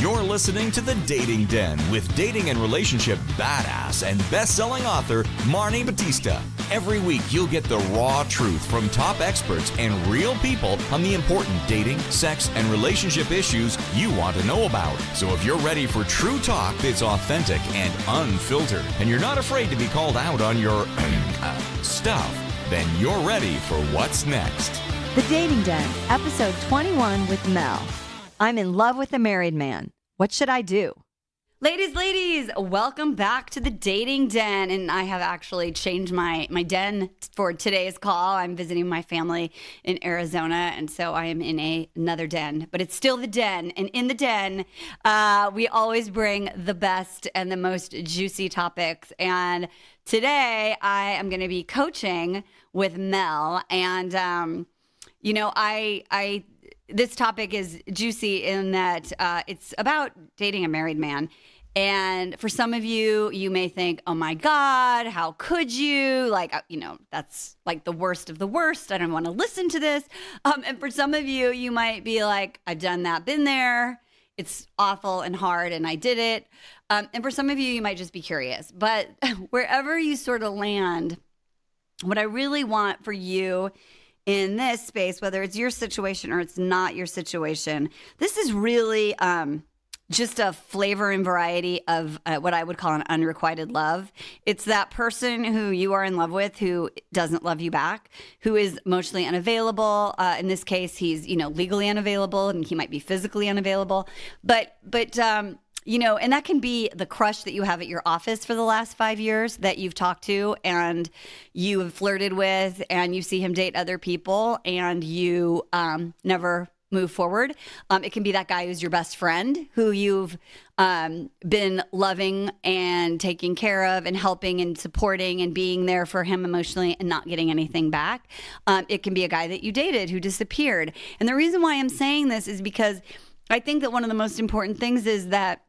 You're listening to The Dating Den with dating and relationship badass and best-selling author Marni Batista. Every week, you'll get the raw truth from top experts and real people on the important dating, sex, and relationship issues you want to know about. So if you're ready for true talk that's authentic and unfiltered, and you're not afraid to be called out on your stuff, then you're ready for what's next. The Dating Den, episode 21 with Mel. I'm in love with a married man. What should I do? Ladies, welcome back to the Dating Den. And I have actually changed my den for today's call. I'm visiting my family in Arizona, and so I am in another den. But it's still the den. And in the den, we always bring the best and the most juicy topics. And today, I am going to be coaching with Mel. And, this topic is juicy in that it's about dating a married man. And for some of you, you may think, oh my God, how could you? That's like the worst of the worst. I don't want to listen to this. And for some of you, you might be like, I've done that, been there. It's awful and hard, and I did it. And for some of you, you might just be curious. But wherever you sort of land, what I really want for you in this space, whether it's your situation or it's not your situation, this is really just a flavor and variety of what I would call an unrequited love. It's that person who you are in love with who doesn't love you back, who is emotionally unavailable. In this case, he's legally unavailable, and he might be physically unavailable. But and that can be the crush that you have at your office for the last 5 years that you've talked to and you have flirted with, and you see him date other people, and you never move forward. It can be that guy who's your best friend, who you've been loving and taking care of and helping and supporting and being there for him emotionally and not getting anything back. It can be a guy that you dated who disappeared. And the reason why I'm saying this is because I think that one of the most important things is that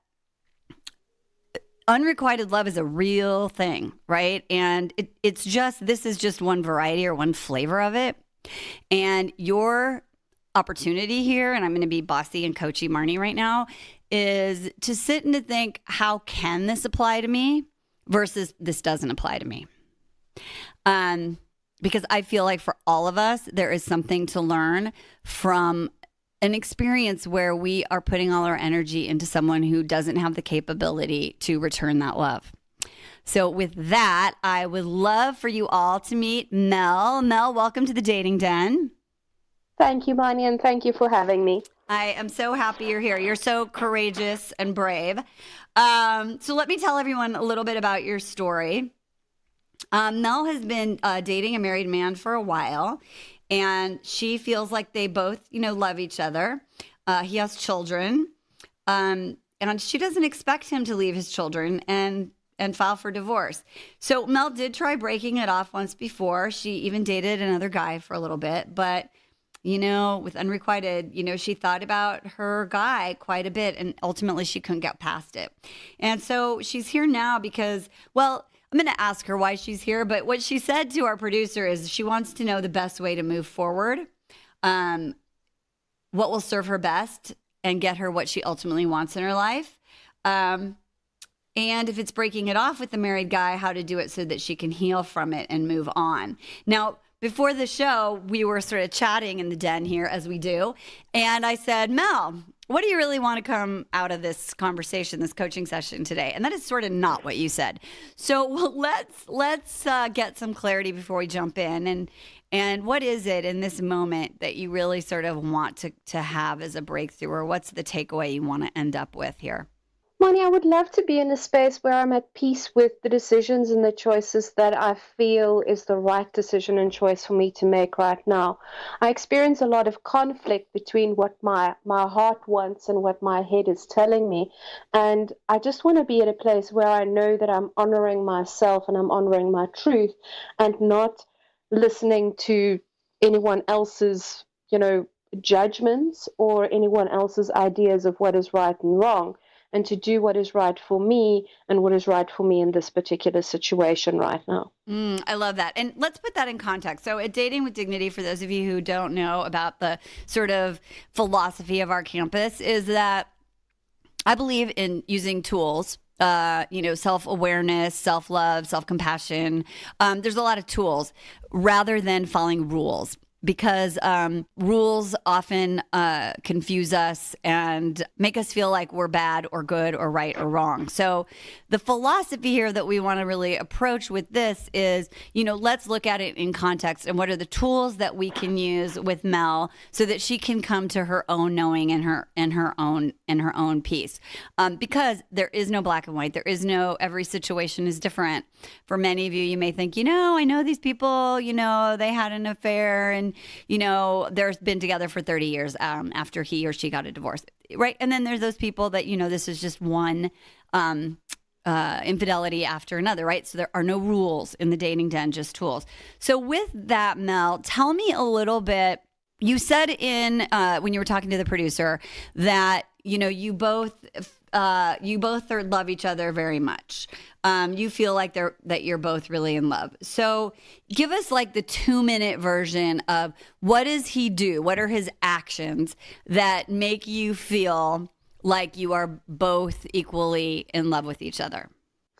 unrequited love is a real thing, right? And this is just one variety or one flavor of it. And your opportunity here, and I'm going to be bossy and coachy Marni right now, is to sit and to think, how can this apply to me versus this doesn't apply to me? Because I feel like for all of us, there is something to learn from an experience where we are putting all our energy into someone who doesn't have the capability to return that love. So with that, I would love for you all to meet Mel. Mel, welcome to the Dating Den. Thank you, Marni, and thank you for having me. I am so happy you're here. You're so courageous and brave. So let me tell everyone a little bit about your story. Mel has been dating a married man for a while, and she feels like they both, love each other. He has children, and she doesn't expect him to leave his children and file for divorce. So Mel did try breaking it off once before. She even dated another guy for a little bit, but with Unrequited, she thought about her guy quite a bit, and ultimately she couldn't get past it. And so she's here now because, I'm going to ask her why she's here, but what she said to our producer is she wants to know the best way to move forward, what will serve her best and get her what she ultimately wants in her life. And if it's breaking it off with the married guy, how to do it so that she can heal from it and move on. Now, before the show, we were sort of chatting in the den here, as we do. And I said, Mel, what do you really want to come out of this conversation, this coaching session today? And that is sort of not what you said. So let's get some clarity before we jump in. And what is it in this moment that you really sort of want to have as a breakthrough, or what's the takeaway you want to end up with here? Marni, I would love to be in a space where I'm at peace with the decisions and the choices that I feel is the right decision and choice for me to make right now. I experience a lot of conflict between what my heart wants and what my head is telling me. And I just want to be at a place where I know that I'm honoring myself and I'm honoring my truth and not listening to anyone else's, judgments or anyone else's ideas of what is right and wrong. And to do what is right for me and what is right for me in this particular situation right now. I love that. And let's put that in context. So at Dating with Dignity, for those of you who don't know about the sort of philosophy of our campus, is that I believe in using tools, self-awareness, self-love, self-compassion. There's a lot of tools rather than following rules. Because rules often confuse us and make us feel like we're bad or good or right or wrong. So the philosophy here that we want to really approach with this is, let's look at it in context and what are the tools that we can use with Mel so that she can come to her own knowing and her own peace. Because there is no black and white. There is no, every situation is different. For many of you, you may think, I know these people, they had an affair and they've been together for 30 years after he or she got a divorce, right? And then there's those people that, this is just one infidelity after another, right? So there are no rules in the dating den, just tools. So with that, Mel, tell me a little bit. You said when you were talking to the producer that, you both love each other very much. You feel like that you're both really in love. So give us like the 2-minute version of what does he do? What are his actions that make you feel like you are both equally in love with each other?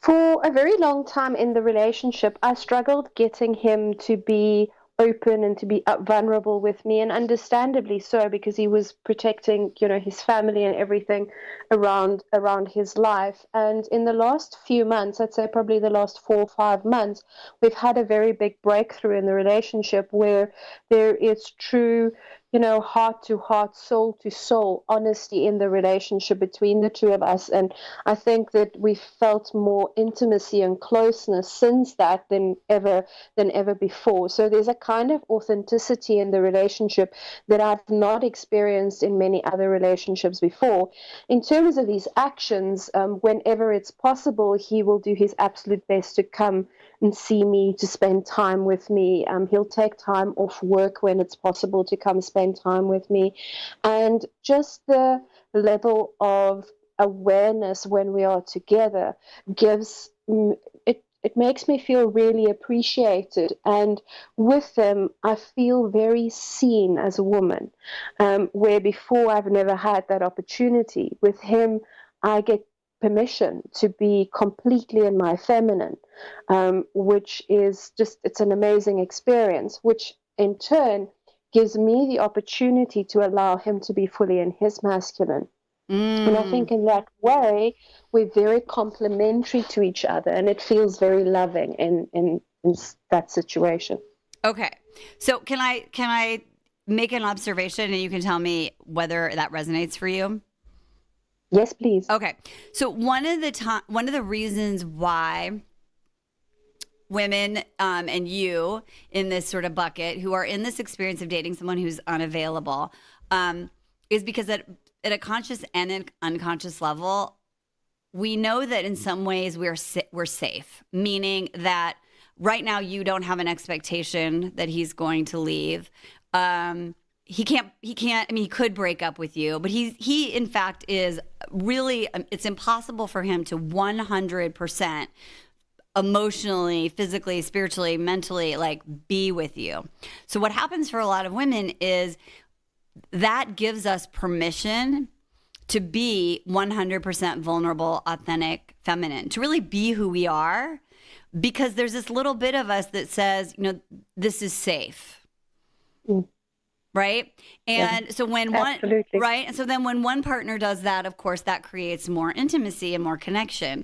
For a very long time in the relationship, I struggled getting him to be open and to be vulnerable with me, and understandably so, because he was protecting his family and everything around his life. And in the last few months, I'd say probably the last 4 or 5 months, we've had a very big breakthrough in the relationship where there is true heart to heart, soul to soul honesty in the relationship between the two of us. And I think that we felt more intimacy and closeness since that than ever before. So there's a kind of authenticity in the relationship that I've not experienced in many other relationships before. In terms of his actions, whenever it's possible, he will do his absolute best to come and see me, to spend time with me. He'll take time off work when it's possible to come spend time with me. And just the level of awareness when we are together gives it makes me feel really appreciated. And with him, I feel very seen as a woman, where before I've never had that opportunity. With him, I get permission to be completely in my feminine, which is it's an amazing experience, which in turn gives me the opportunity to allow him to be fully in his masculine. And I think in that way, we're very complementary to each other, and it feels very loving in that situation. Okay. So can I make an observation and you can tell me whether that resonates for you? Yes, please. Okay. So one of the reasons why women and you in this sort of bucket who are in this experience of dating someone who's unavailable is because at a conscious and an unconscious level, we know that in some ways we're safe, meaning that right now you don't have an expectation that he's going to leave. He can't, I mean, he could break up with you, but he in fact is really, it's impossible for him to 100% emotionally, physically, spiritually, mentally, like be with you. So what happens for a lot of women is that gives us permission to be 100% vulnerable, authentic, feminine, to really be who we are, because there's this little bit of us that says, this is safe. Right. And so when absolutely. Right. And so then when one partner does that, of course, that creates more intimacy and more connection.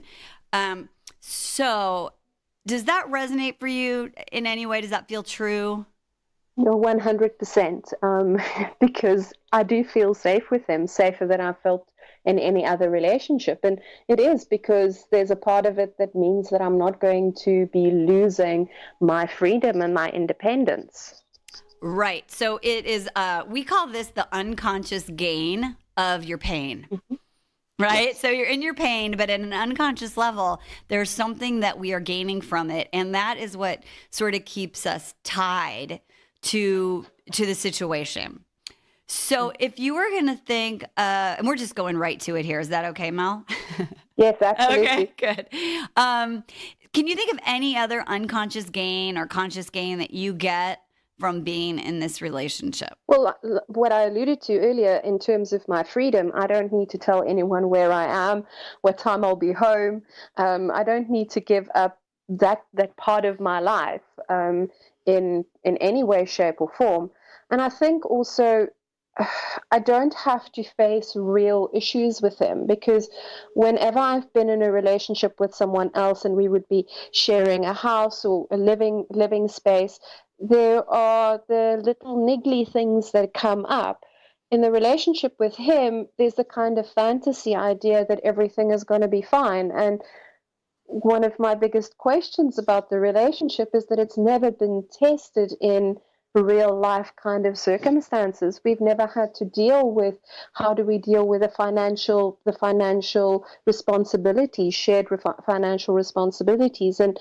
So does that resonate for you in any way? Does that feel true? No, 100%, because I do feel safe with him, safer than I felt in any other relationship. And it is because there's a part of it that means that I'm not going to be losing my freedom and my independence. Right. So it is, we call this the unconscious gain of your pain. Mm-hmm. Right. Yes. So you're in your pain, but at an unconscious level, there's something that we are gaining from it. And that is what sort of keeps us tied to the situation. So if you were going to think, and we're just going right to it here. Is that okay, Mel? Yes, absolutely. Okay, good. Can you think of any other unconscious gain or conscious gain that you get from being in this relationship? Well, what I alluded to earlier in terms of my freedom, I don't need to tell anyone where I am, what time I'll be home. I don't need to give up that part of my life in any way, shape, or form. And I think also I don't have to face real issues with him, because whenever I've been in a relationship with someone else and we would be sharing a house or a living space, there are the little niggly things that come up. In the relationship with him, there's a kind of fantasy idea that everything is going to be fine. And one of my biggest questions about the relationship is that it's never been tested in real life kind of circumstances. We've never had to deal with how do we deal with the financial responsibilities, financial responsibilities. And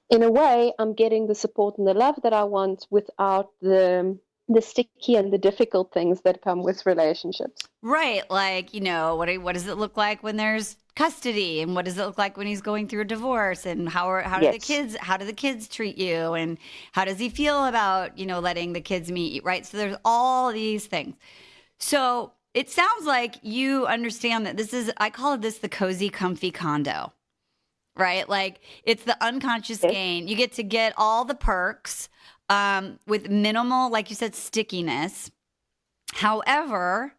in a way, I'm getting the support and the love that I want without the sticky and the difficult things that come with relationships. Right. Like, what does it look like when there's custody, and what does it look like when he's going through a divorce, and how do the kids treat you, and how does he feel about, letting the kids meet you, right? So there's all these things. So it sounds like you understand that I call this the cozy, comfy condo, right? Like, it's the unconscious gain. You get to get all the perks with minimal, like you said, stickiness. However,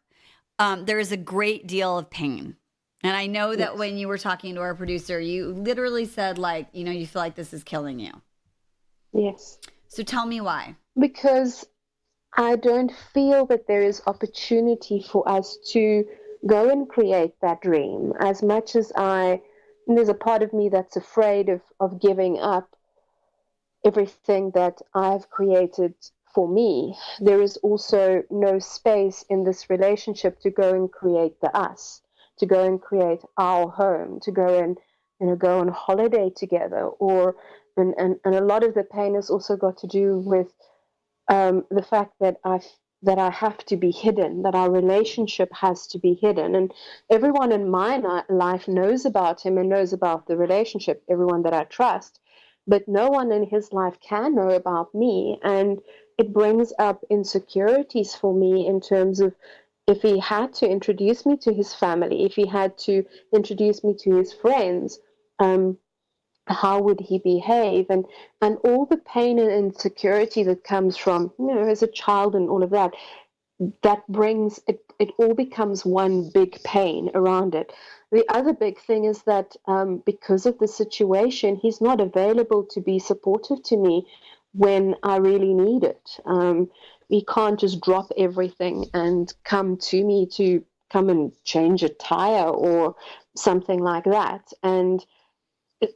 there is a great deal of pain. And I know that when you were talking to our producer, you literally said, you feel like this is killing you. Yes. So tell me why. Because I don't feel that there is opportunity for us to go and create that dream. As much as there's a part of me that's afraid of giving up everything that I've created for me, there is also no space in this relationship to go and create the us, to go and create our home, to go and go on holiday together, and a lot of the pain has also got to do with the fact that I have to be hidden, that our relationship has to be hidden, and everyone in my life knows about him and knows about the relationship, everyone that I trust, but no one in his life can know about me, and it brings up insecurities for me in terms of if he had to introduce me to his family, if he had to introduce me to his friends, how would he behave? And all the pain and insecurity that comes from, as a child and all of that, that brings, it all becomes one big pain around it. The other big thing is that because of the situation, he's not available to be supportive to me when I really need it. He can't just drop everything and come to me to come and change a tire or something like that. And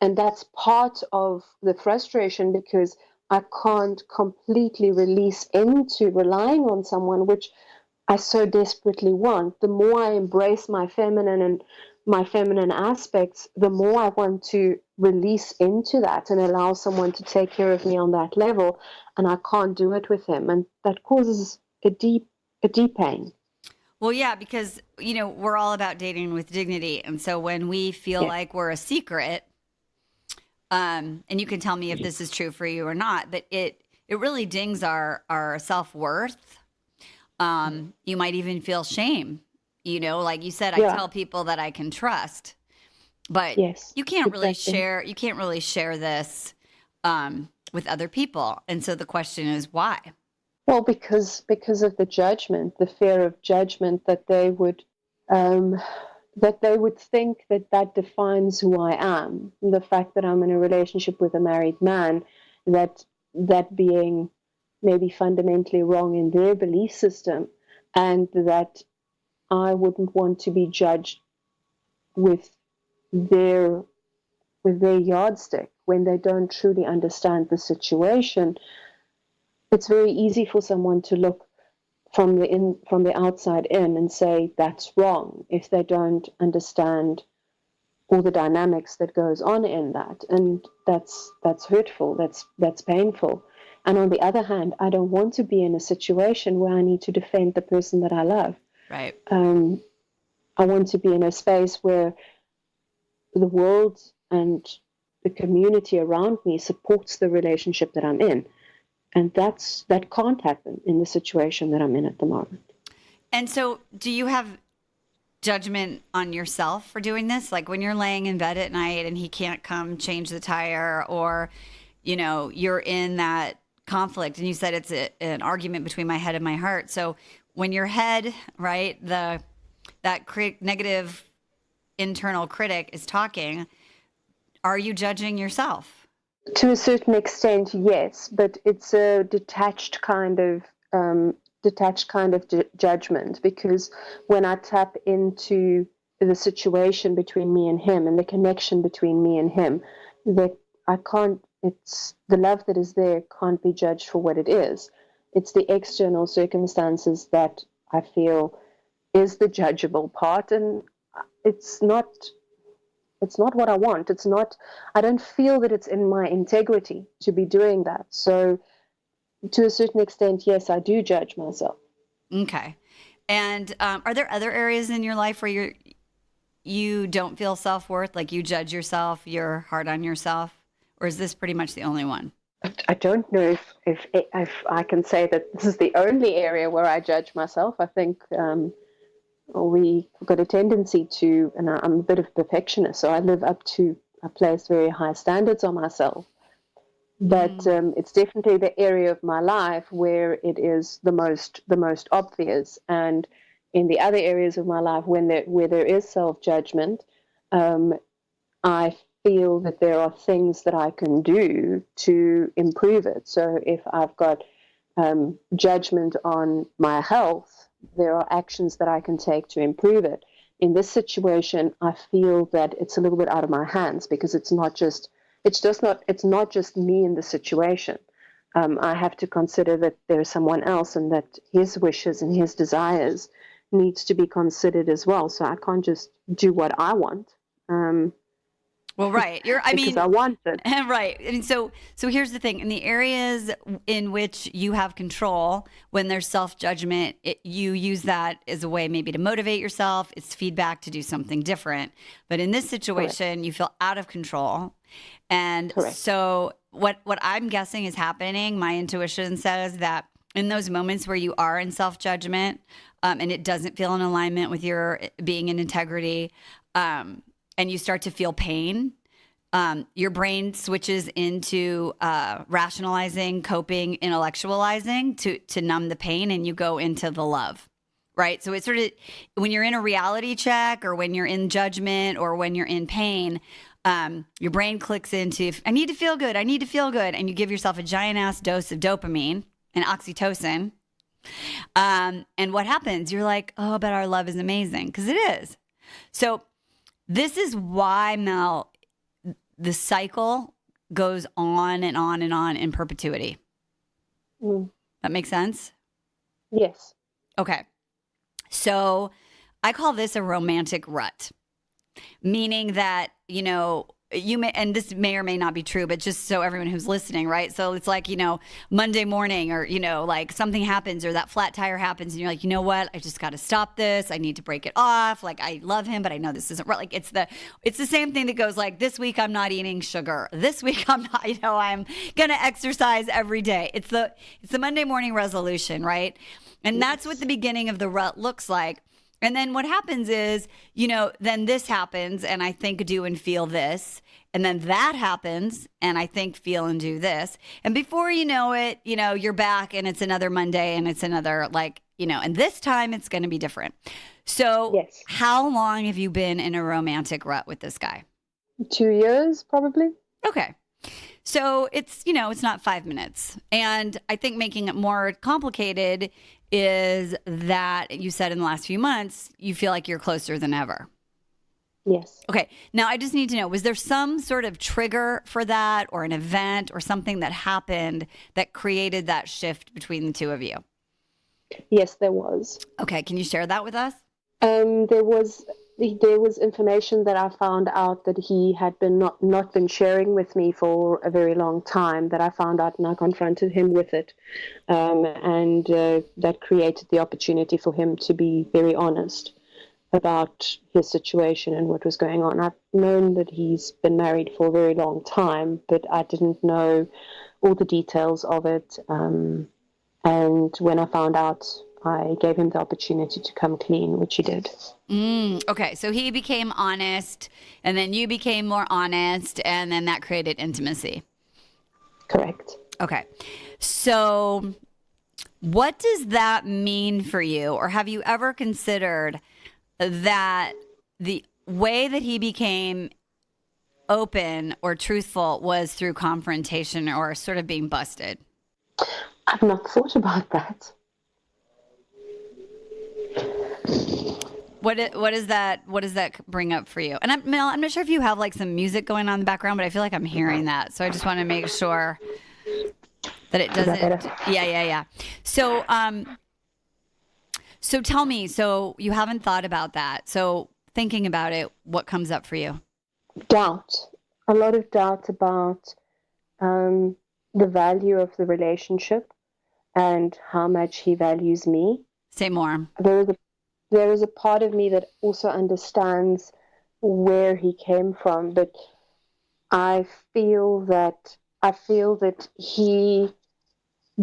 that's part of the frustration, because I can't completely release into relying on someone, which I so desperately want. The more I embrace my feminine and my feminine aspects, the more I want to release into that and allow someone to take care of me on that level, and I can't do it with him, and that causes a deep pain. Well, yeah, because we're all about dating with dignity, and so when we feel like we're a secret, and you can tell me if this is true for you or not, but it really dings our self-worth. You might even feel shame. Like you said, I tell people that I can trust, but you can't really share. You can't really share this with other people, and so the question is why? Well, because of the judgment, the fear of judgment, that they would think that defines who I am. The fact that I'm in a relationship with a married man, that being maybe fundamentally wrong in their belief system, and that I wouldn't want to be judged with their yardstick when they don't truly understand the situation. It's very easy for someone to look from the outside in and say that's wrong if they don't understand all the dynamics that goes on in that, and that's hurtful, that's painful. And on the other hand, I don't want to be in a situation where I need to defend the person that I love. Right. I want to be in a space where the world and the community around me supports the relationship that I'm in. that can't happen in the situation that I'm in at the moment. And so do you have judgment on yourself for doing this? Like when you're laying in bed at night and he can't come change the tire, or, you're in that conflict, and you said it's an argument between my head and my heart. So when your head, right, that negative internal critic is talking, are you judging yourself? To a certain extent, yes, but it's a detached kind of judgment, because when I tap into the situation between me and him and the connection between me and him, that I can't, it's the love that is there can't be judged for what it is. It's the external circumstances that I feel is the judgeable part, and it's not what I want. I don't feel that it's in my integrity to be doing that. So to a certain extent, yes, I do judge myself. Okay. And are there other areas in your life where you don't feel self-worth, like you judge yourself, you're hard on yourself, or is this pretty much the only one? I don't know if I can say that this is the only area where I judge myself. I think we got a tendency to, and I'm a bit of a perfectionist, so I place very high standards on myself. But it's definitely the area of my life where it is the most obvious. And in the other areas of my life, where there is self-judgment, I feel that there are things that I can do to improve it. So if I've got judgment on my health, there are actions that I can take to improve it. In this situation, I feel that it's a little bit out of my hands, because it's not just me in the situation. I have to consider that there's someone else, and that his wishes and his desires needs to be considered as well. So I can't just do what I want. Well, right. Because I want it. Right. I mean, so here's the thing. In the areas in which you have control, when there's self-judgment, you use that as a way maybe to motivate yourself. It's feedback to do something different. But in this situation, Correct. You feel out of control. And Correct. So what I'm guessing is happening, my intuition says that in those moments where you are in self-judgment, and it doesn't feel in alignment with your being in integrity, and you start to feel pain, your brain switches into rationalizing, coping, intellectualizing to numb the pain, and you go into the love, right? So it's sort of when you're in a reality check, or when you're in judgment, or when you're in pain, your brain clicks into, I need to feel good, and you give yourself a giant ass dose of dopamine and oxytocin. And what happens? You're like, oh, but our love is amazing, because it is. So this is why, Mel, the cycle goes on and on and on in perpetuity. That makes sense? Yes. Okay. So I call this a romantic rut, meaning that, you may, and this may or may not be true, but just so everyone who's listening, right? So it's like, Monday morning, or, like something happens, or that flat tire happens, and you're like, you know what? I just got to stop this. I need to break it off. Like, I love him, but I know this isn't right. Like, it's the same thing that goes like, this week I'm not eating sugar. This week I'm not, I'm going to exercise every day. It's the Monday morning resolution, right? And that's what the beginning of the rut looks like. And then what happens is, then this happens, and I think, do, and feel this. And then that happens, and I think, feel, and do this. And before you know it, you're back, and it's another Monday, and it's another, and this time it's going to be different. So yes. How long have you been in a romantic rut with this guy? 2 years, probably. Okay. So it's, it's not 5 minutes. And I think making it more complicated is that you said in the last few months, you feel like you're closer than ever. Yes. Okay. Now I just need to know, was there some sort of trigger for that, or an event or something that happened that created that shift between the two of you? Yes, there was. Okay. Can you share that with us? There was information that I found out that he had been not been sharing with me for a very long time, that I found out, and I confronted him with it. And that created the opportunity for him to be very honest about his situation and what was going on. I've known that he's been married for a very long time, but I didn't know all the details of it. And when I found out, I gave him the opportunity to come clean, which he did. Okay, so he became honest, and then you became more honest, and then that created intimacy. Correct. Okay, so what does that mean for you? Or have you ever considered that the way that he became open or truthful was through confrontation or sort of being busted? I've not thought about that. What does that bring up for you? And Mel, I'm not sure if you have like some music going on in the background, but I feel like I'm hearing that. So I just want to make sure that it doesn't. Yeah. So so tell me, so you haven't thought about that. So thinking about it, what comes up for you? Doubt. A lot of doubt about the value of the relationship and how much he values me. Say more. There is a part of me that also understands where he came from, but I feel that he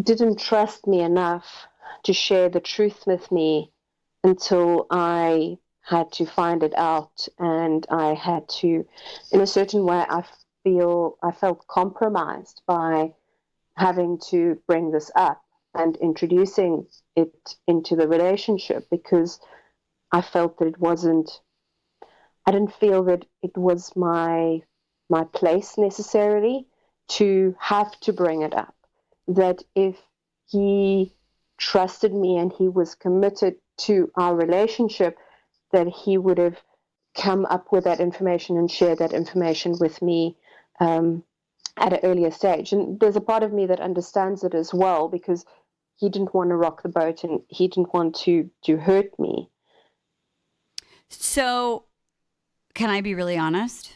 didn't trust me enough to share the truth with me until I had to find it out, and I had to, in a certain way, I felt compromised by having to bring this up and introducing it into the relationship, because I felt that I didn't feel that it was my place necessarily to have to bring it up. That if he trusted me and he was committed to our relationship, that he would have come up with that information and shared that information with me at an earlier stage. And there's a part of me that understands it as well, because he didn't want to rock the boat and he didn't want to hurt me. So, can I be really honest?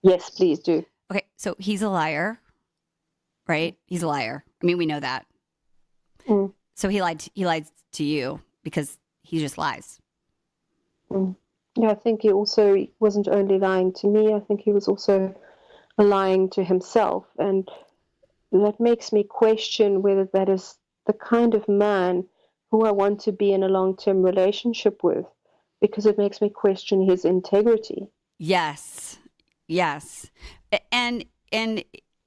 Yes, please do. Okay, so he's a liar, right? He's a liar. I mean, we know that. Mm. So he lied to you because he just lies. Mm. Yeah, I think he also wasn't only lying to me. I think he was also lying to himself, and that makes me question whether that is the kind of man who I want to be in a long-term relationship with, because it makes me question his integrity. Yes. And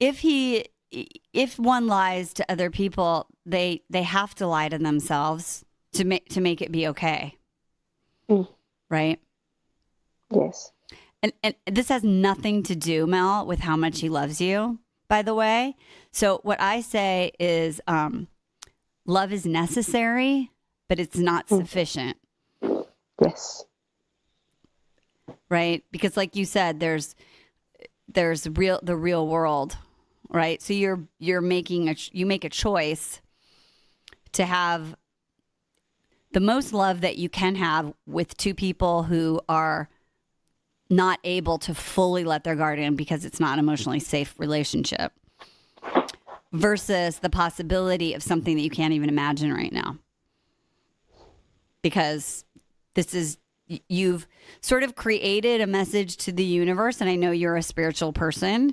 if one lies to other people, they have to lie to themselves to make it be okay. Mm. Right? Yes. And this has nothing to do, Mel, with how much he loves you, by the way. So what I say is love is necessary, but it's not sufficient. Yes. Right? Because like you said, there's the real world, right? So you make a choice to have the most love that you can have with two people who are not able to fully let their guard in because it's not an emotionally safe relationship, versus the possibility of something that you can't even imagine right now. Because you've sort of created a message to the universe, and I know you're a spiritual person,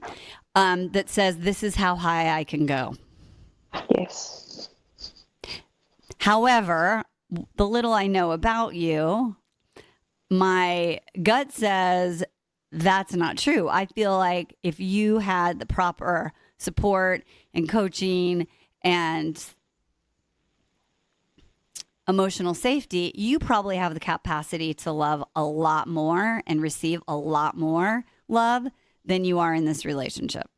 that says this is how high I can go. Yes. However, the little I know about you, my gut says that's not true. I feel like if you had the proper support and coaching and emotional safety, you probably have the capacity to love a lot more and receive a lot more love than you are in this relationship.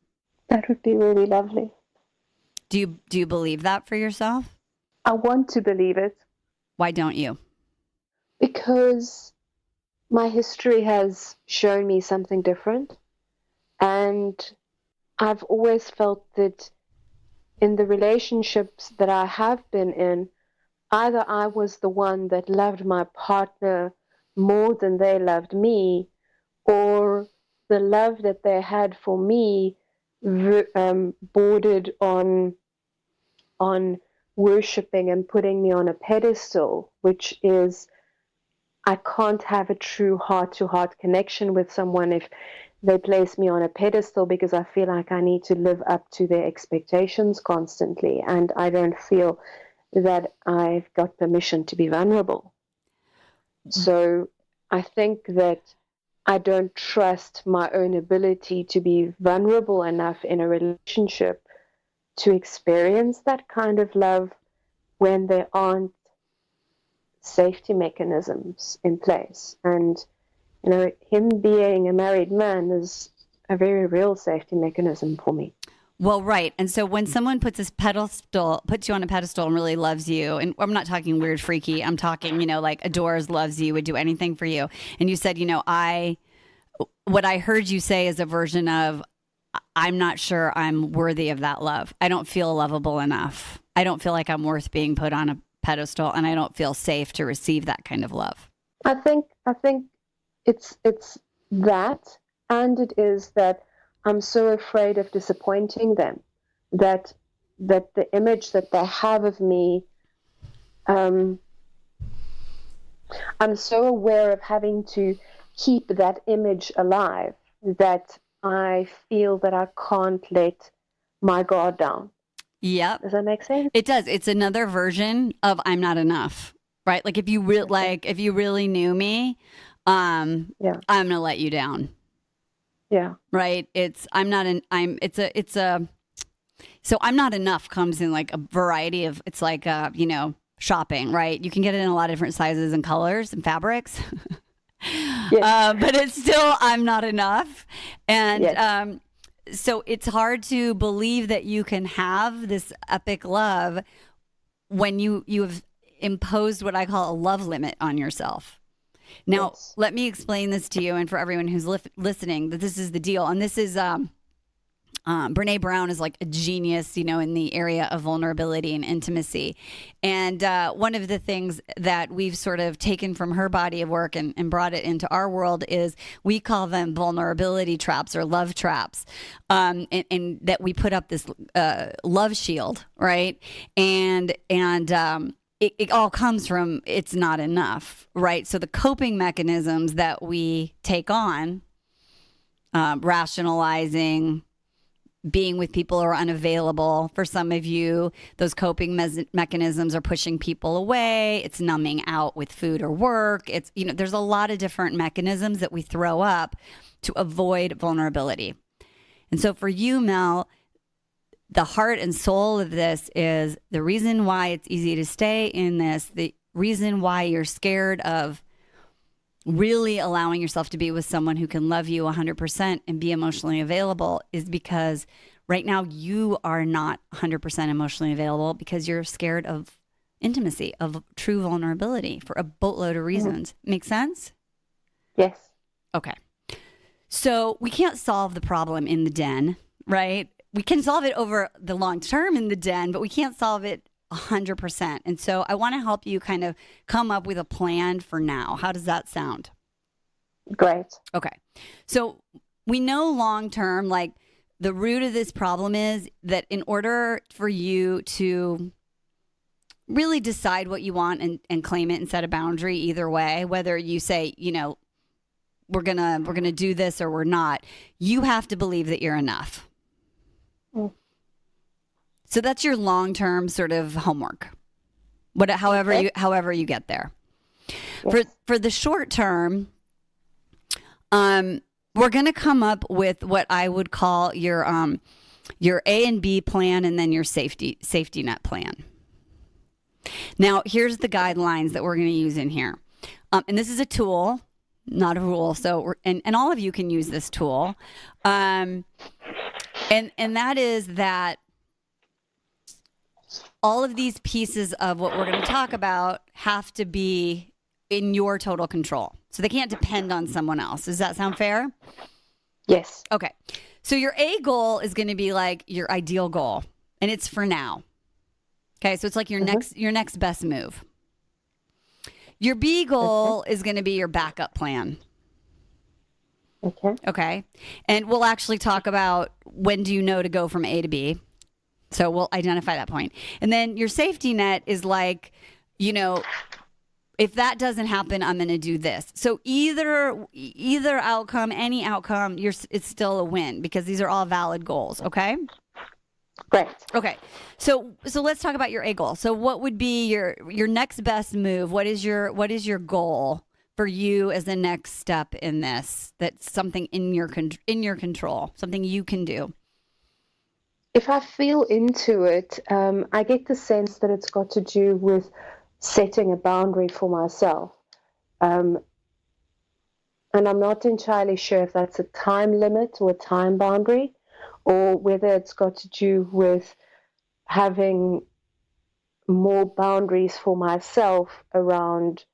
That would be really lovely. Do you believe that for yourself? I want to believe it. Why don't you? Because my history has shown me something different. And I've always felt that in the relationships that I have been in, either I was the one that loved my partner more than they loved me, or the love that they had for me bordered on worshipping and putting me on a pedestal, which is, I can't have a true heart-to-heart connection with someone if they place me on a pedestal because I feel like I need to live up to their expectations constantly, and I don't feel that I've got permission to be vulnerable. So I think that I don't trust my own ability to be vulnerable enough in a relationship to experience that kind of love when there aren't safety mechanisms in place. And, him being a married man is a very real safety mechanism for me. Well, right. And so when someone puts you on a pedestal and really loves you, and I'm not talking weird, freaky, I'm talking, like adores, loves you, would do anything for you. And you said, what I heard you say is a version of, I'm not sure I'm worthy of that love. I don't feel lovable enough. I don't feel like I'm worth being put on a pedestal, and I don't feel safe to receive that kind of love. I think it's that, and it is that I'm so afraid of disappointing them, that the image that they have of me, I'm so aware of having to keep that image alive that I feel that I can't let my guard down. Yep. Does that make sense? It does. It's another version of I'm not enough, right? Like if you really knew me, I'm going to let you down. Yeah. Right. So I'm not enough comes in like a variety of, it's like, shopping, right? You can get it in a lot of different sizes and colors and fabrics, Yes. but it's still, I'm not enough. And, Yes. So it's hard to believe that you can have this epic love when you have imposed what I call a love limit on yourself. Now, Yes. let me explain this to you and for everyone who's listening that this is the deal. And this is Brene Brown is like a genius, in the area of vulnerability and intimacy. And one of the things that we've sort of taken from her body of work and brought it into our world is we call them vulnerability traps or love traps. And that we put up this love shield, right? And it all comes from it's not enough, right? So the coping mechanisms that we take on, rationalizing, being with people who are unavailable. For some of you, those coping mechanisms are pushing people away. It's numbing out with food or work. It's, there's a lot of different mechanisms that we throw up to avoid vulnerability. And so for you, Mel, the heart and soul of this is the reason why it's easy to stay in this, the reason why you're scared of really allowing yourself to be with someone who can love you 100% and be emotionally available is because right now you are not 100% emotionally available because you're scared of intimacy, of true vulnerability for a boatload of reasons. Mm-hmm. Make sense? Yes. Okay. So we can't solve the problem in the den, right? We can solve it over the long term in the den, but we can't solve it 100%. And so I want to help you kind of come up with a plan for now. How does that sound? Great. Okay. So we know long term, like the root of this problem is that in order for you to really decide what you want and claim it and set a boundary either way, whether you say, we're gonna do this or we're not, you have to believe that you're enough. Mm. So that's your long-term sort of homework. However you get there. Yes. For the short term, we're going to come up with what I would call your A and B plan, and then your safety net plan. Now, here's the guidelines that we're going to use in here, and this is a tool, not a rule. So, and all of you can use this tool, and that is that. All of these pieces of what we're going to talk about have to be in your total control. So they can't depend on someone else. Does that sound fair? Yes. Okay. So your A goal is going to be like your ideal goal, and it's for now. Okay. So it's like your next best move. Your B goal is going to be your backup plan. Okay. Okay. And we'll actually talk about when do you know to go from A to B. So we'll identify that point. And then your safety net is like, if that doesn't happen, I'm going to do this. So either outcome, any outcome, it's still a win because these are all valid goals. Okay. Great. Okay. So let's talk about your A goal. So what would be your next best move? What is your goal for you as the next step in this? That's something in your control, something you can do. If I feel into it, I get the sense that it's got to do with setting a boundary for myself. And I'm not entirely sure if that's a time limit or a time boundary, or whether it's got to do with having more boundaries for myself around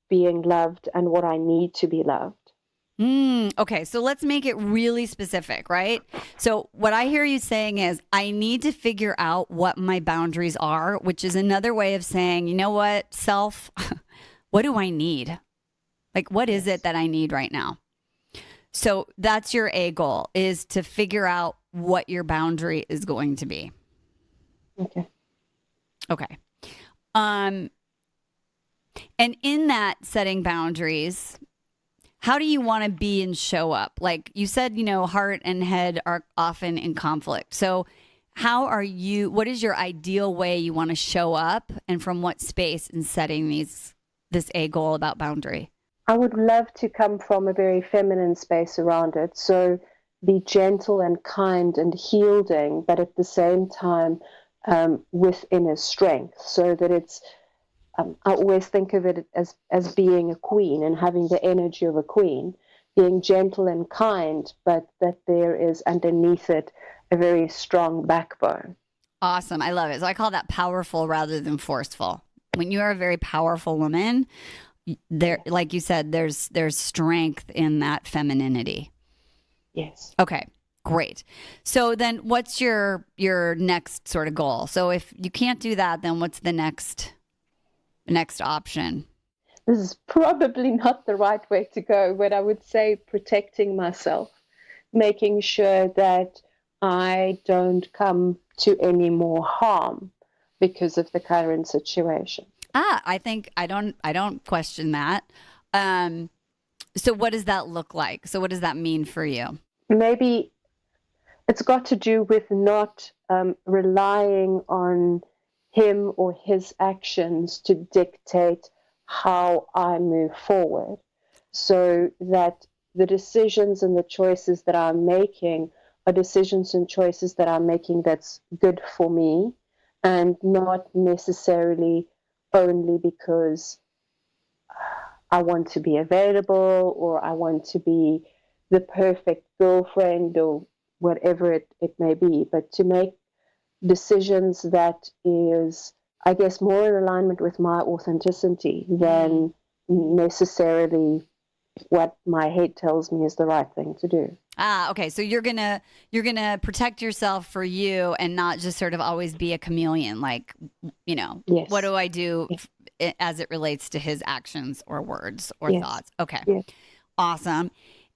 being loved and what I need to be loved. Okay, so let's make it really specific, right? So what I hear you saying is I need to figure out what my boundaries are, which is another way of saying, you know what, self, what do I need? Like, what is it that I need right now? So that's your A goal, is to figure out what your boundary is going to be. Okay. And in that setting boundaries, how do you want to be and show up? Like you said, heart and head are often in conflict. So what is your ideal way you want to show up, and from what space in setting this A goal about boundary? I would love to come from a very feminine space around it. So be gentle and kind and yielding, but at the same time with inner strength, so that it's, I always think of it as being a queen and having the energy of a queen, being gentle and kind, but that there is underneath it a very strong backbone. Awesome. I love it. So I call that powerful rather than forceful. When you are a very powerful woman, there, like you said, there's strength in that femininity. Yes. Okay, great. So then what's your next sort of goal? So if you can't do that, then what's the next option? This is probably not the right way to go, but I would say protecting myself, making sure that I don't come to any more harm because of the current situation. I think I don't question that. So what does that look like? So what does that mean for you? Maybe it's got to do with not relying on him or his actions to dictate how I move forward, so that the decisions and the choices that I'm making are decisions and choices that I'm making that's good for me, and not necessarily only because I want to be available or I want to be the perfect girlfriend or whatever it may be, but to make decisions that is, I guess, more in alignment with my authenticity than necessarily what my head tells me is the right thing to do. Okay. So you're gonna protect yourself for you and not just sort of always be a chameleon. Like, Yes. What do I do as it relates to his actions or words or Yes. thoughts? Okay. Yes. Awesome.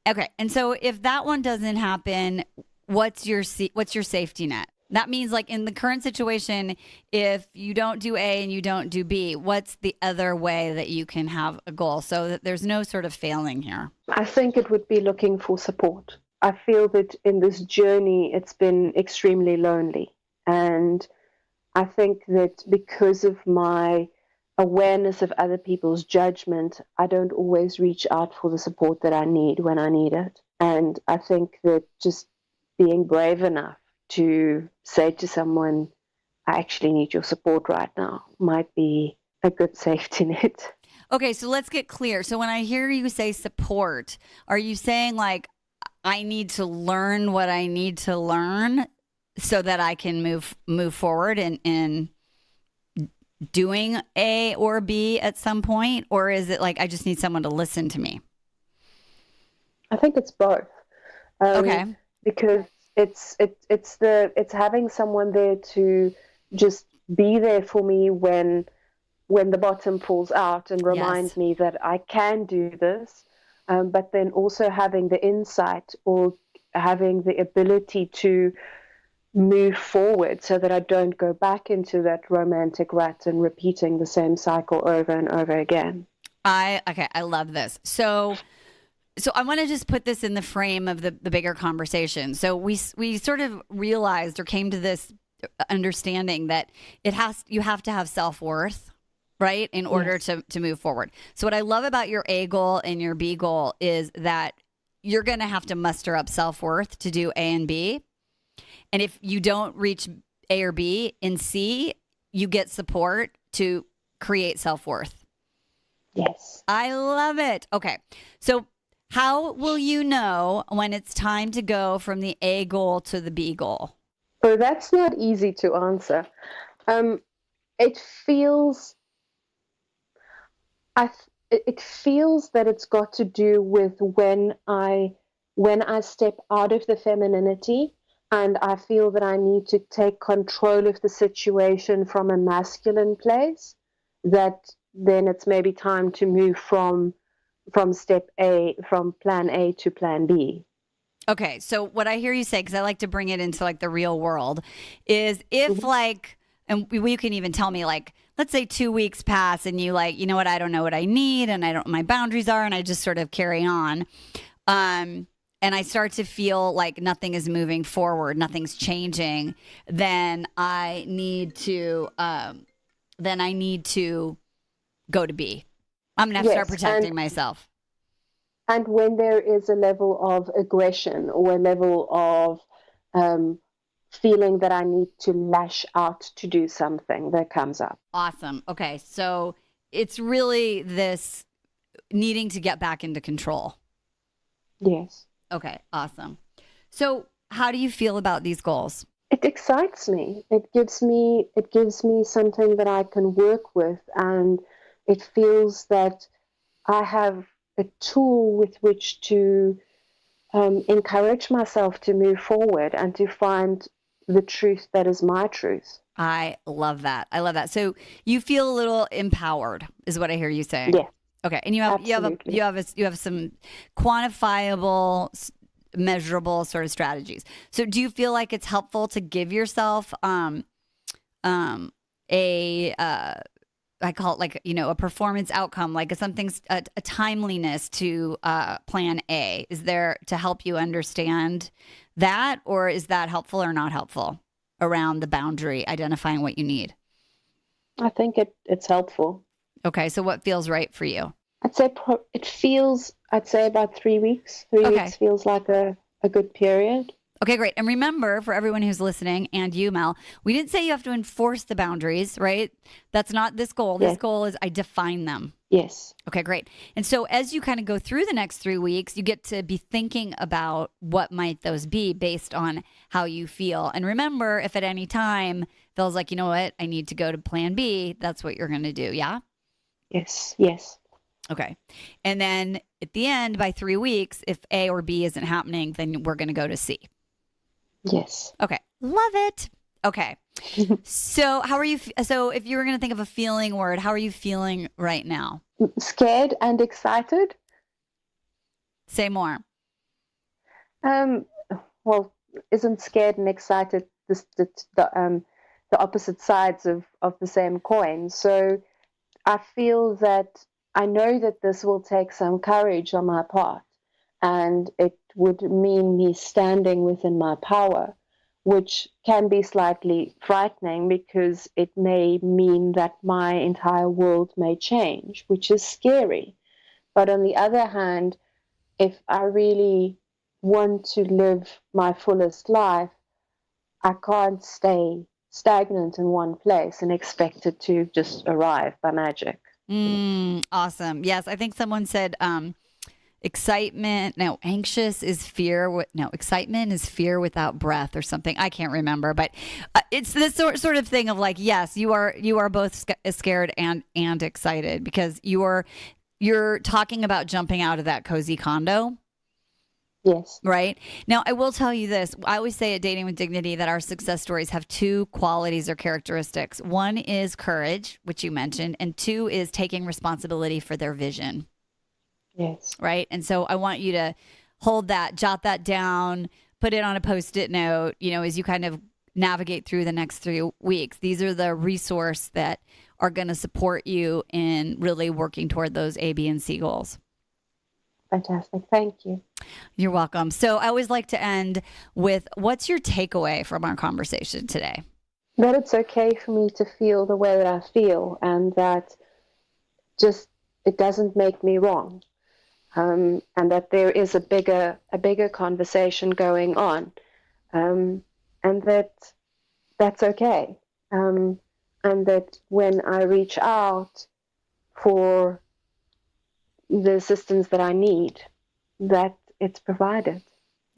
Okay. And so if that one doesn't happen, what's your safety net? That means, like, in the current situation, if you don't do A and you don't do B, what's the other way that you can have a goal so that there's no sort of failing here? I think it would be looking for support. I feel that in this journey, it's been extremely lonely. And I think that because of my awareness of other people's judgment, I don't always reach out for the support that I need when I need it. And I think that just being brave enough to say to someone, I actually need your support right now, might be a good safety net. Okay, so let's get clear. So when I hear you say support, are you saying, like, I need to learn what I need to learn so that I can move forward in doing A or B at some point? Or is it like I just need someone to listen to me? I think it's both. Okay. Because it's having someone there to just be there for me when the bottom falls out and remind me that I can do this, but then also having the insight or having the ability to move forward so that I don't go back into that romantic rut and repeating the same cycle over and over again. I love this. So I want to just put this in the frame of the bigger conversation. So we sort of realized or came to this understanding that you have to have self-worth, right, in order to move forward. So what I love about your A goal and your B goal is that you're going to have to muster up self-worth to do A and B. And if you don't reach A or B in C, you get support to create self-worth. Yes. I love it. Okay. So how will you know when it's time to go from the A goal to the B goal? Oh, that's not easy to answer. It feels it feels that it's got to do with when I step out of the femininity and I feel that I need to take control of the situation from a masculine place, that then it's maybe time to move from step A, from plan A to plan B. Okay, so what I hear you say, because I like to bring it into like the real world, is if like, and you can even tell me like, let's say 2 weeks pass and you like, you know what, I don't know what I need and I don't, my boundaries are, and I just sort of carry on. And I start to feel like nothing is moving forward, nothing's changing, then I need to go to B. I'm gonna have to start protecting myself. And when there is a level of aggression or a level of feeling that I need to lash out to do something, that comes up. Awesome. Okay, so it's really this needing to get back into control. Yes. Okay, awesome. So how do you feel about these goals? It excites me. It gives me something that I can work with, and it feels that I have a tool with which to encourage myself to move forward and to find the truth that is my truth. I love that. I love that. So you feel a little empowered, is what I hear you saying. Yeah. Okay, and you have some quantifiable, measurable sort of strategies. So do you feel like it's helpful to give yourself I call it like, a performance outcome, like a timeliness to plan A? Is there to help you understand that, or is that helpful or not helpful around the boundary, identifying what you need? I think it's helpful. Okay, so what feels right for you? I'd say about 3 weeks. 3 weeks feels like a good period. Okay, great. And remember, for everyone who's listening, and you, Mel, we didn't say you have to enforce the boundaries, right? That's not this goal. This goal is I define them. Yes. Okay, great. And so as you kind of go through the next 3 weeks, you get to be thinking about what might those be based on how you feel. And remember, if at any time feels like, you know what, I need to go to plan B, that's what you're going to do. Yeah? Yes. Yes. Okay. And then at the end, by 3 weeks, if A or B isn't happening, then we're going to go to C. Yes. Okay. Love it. Okay. So how are you? So if you were going to think of a feeling word, how are you feeling right now? Scared and excited. Say more. Well, isn't scared and excited the opposite sides of the same coin? So I feel that I know that this will take some courage on my part, and it would mean me standing within my power, which can be slightly frightening because it may mean that my entire world may change, which is scary. But on the other hand, if I really want to live my fullest life, I can't stay stagnant in one place and expect it to just arrive by magic. Awesome. Yes, I think someone said excitement. No, anxious is fear. No, excitement is fear without breath or something. I can't remember, but it's this sort of thing of like, yes, you are both scared and excited because you're talking about jumping out of that cozy condo. Yes. Right. Now, I will tell you this. I always say at Dating with Dignity that our success stories have two qualities or characteristics. One is courage, which you mentioned, and two is taking responsibility for their vision. Yes. Right. And so I want you to hold that, jot that down, put it on a Post-it note, as you kind of navigate through the next 3 weeks. These are the resource that are going to support you in really working toward those A, B, and C goals. Fantastic. Thank you. You're welcome. So I always like to end with, what's your takeaway from our conversation today? That it's okay for me to feel the way that I feel, and that just it doesn't make me wrong, and that there is a bigger conversation going on, and that's okay, and that when I reach out for the assistance that I need, that it's provided.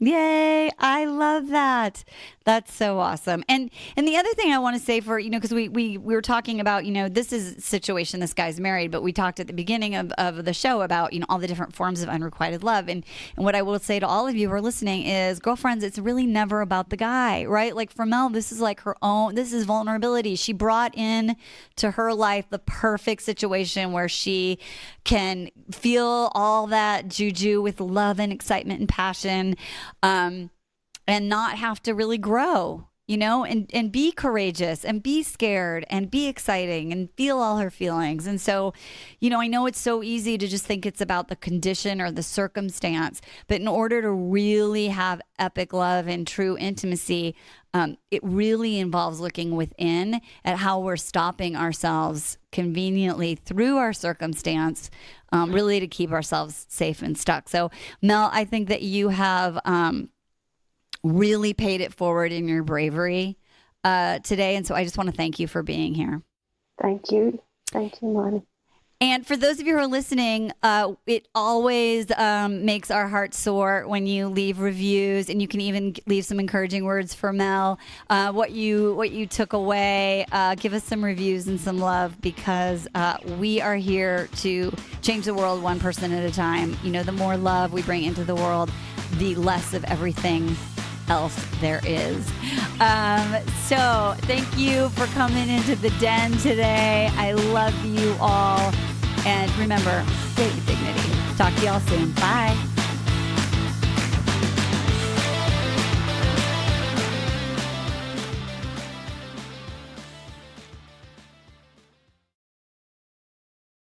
Yay. I love that. That's so awesome. And the other thing I want to say for, because we were talking about, this is a situation, this guy's married, but we talked at the beginning of the show about, all the different forms of unrequited love. And what I will say to all of you who are listening is, girlfriends, it's really never about the guy, right? Like for Mel, this is like her own, this is vulnerability. She brought in to her life the perfect situation where she can feel all that juju with love and excitement and passion. And not have to really grow, and be courageous and be scared and be exciting and feel all her feelings. And so, I know it's so easy to just think it's about the condition or the circumstance, but in order to really have epic love and true intimacy, it really involves looking within at how we're stopping ourselves conveniently through our circumstance, really to keep ourselves safe and stuck. So, Mel, I think that you have really paid it forward in your bravery today. And so I just want to thank you for being here. Thank you. Thank you, Marni. And for those of you who are listening, it always makes our hearts soar when you leave reviews, and you can even leave some encouraging words for Mel. What you took away, give us some reviews and some love, because we are here to change the world one person at a time. The more love we bring into the world, the less of everything else there is. So thank you for coming into the den today. I love you all. And remember, date with dignity. Talk to y'all soon. Bye.